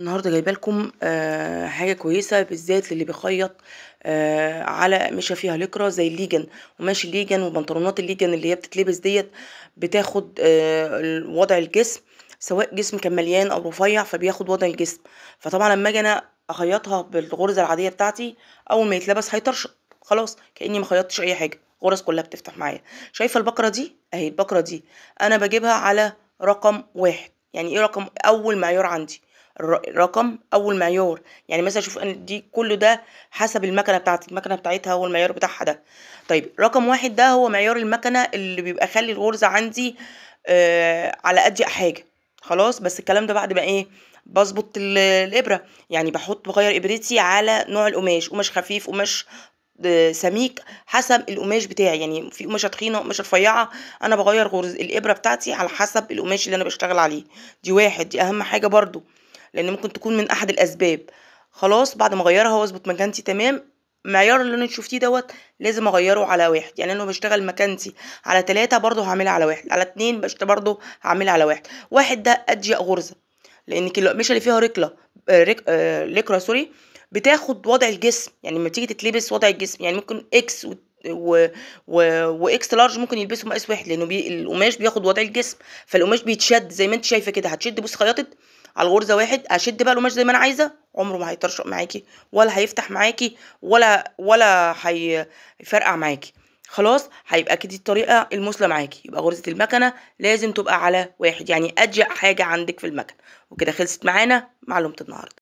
النهارده جايبه لكم حاجه كويسه بالذات للي بيخيط على قماشه فيها لكرة زي الليجن. قماش الليجن وبنطلونات الليجن اللي هي بتتلبس ديت بتاخد وضع الجسم، سواء جسم كان مليان او رفيع فبياخد وضع الجسم. فطبعا لما اجي انا اخيطها بالغرزه العاديه بتاعتي، اول ما يتلبس هيطرشق، خلاص كاني ما خيطتش اي حاجه، غرز كلها بتفتح معايا. شايفه البقره دي اهي، البقره دي انا بجيبها على رقم 1. يعني ايه رقم؟ اول معيار عندي رقم اول معيار. يعني مثلا شوف ان دي كله ده حسب المكنه بتاعتي، المكنه بتاعتها هو المعيار بتاعها ده. طيب رقم 1 ده هو معيار المكنه اللي بيبقى خلي الغرزه عندي على اضيق حاجه. خلاص، بس الكلام ده بعد ما ايه؟ بظبط الابره. يعني بغير ابرتي على نوع القماش، قماش خفيف، قماش سميك، حسب القماش بتاعي. يعني في قماشه تخينه، قماشه رفيعه، انا بغير غرز الابره بتاعتي على حسب القماش اللي انا بشتغل عليه. دي واحد، دي اهم حاجه برضو، لان ممكن تكون من احد الاسباب. خلاص، بعد ما اغيرها واظبط مكانتي تمام، المعيار اللي انا شفتيه دوت لازم اغيره على 1. يعني انا لو بشتغل مكانتي على 3 برضو هعملها على 1، على 2 برضو هعملها على 1. 1 ده اضيق غرزه، لان القماشه اللي فيها ركله لكرة سوري بتاخد وضع الجسم. يعني لما تيجي تتلبس وضع الجسم، يعني ممكن اكس واكس لارج ممكن يلبسوا مقاس واحد، لانه القماش بياخد وضع الجسم. فالقماش بيتشد زي ما انت شايفه كده، هتشد. بص خيطت على الغرزه 1، اشد بقى القماش زي ما انا عايزه، عمره ما هيطرشق معاكي، ولا هيفتح معاكي، ولا هيفرقع معاكي. خلاص، هيبقى كده الطريقه المثلى معاكي. يبقى غرزه المكنه لازم تبقى على 1، يعني اضيق حاجه عندك في المكنه. وكده خلصت معانا معلومه النهارده.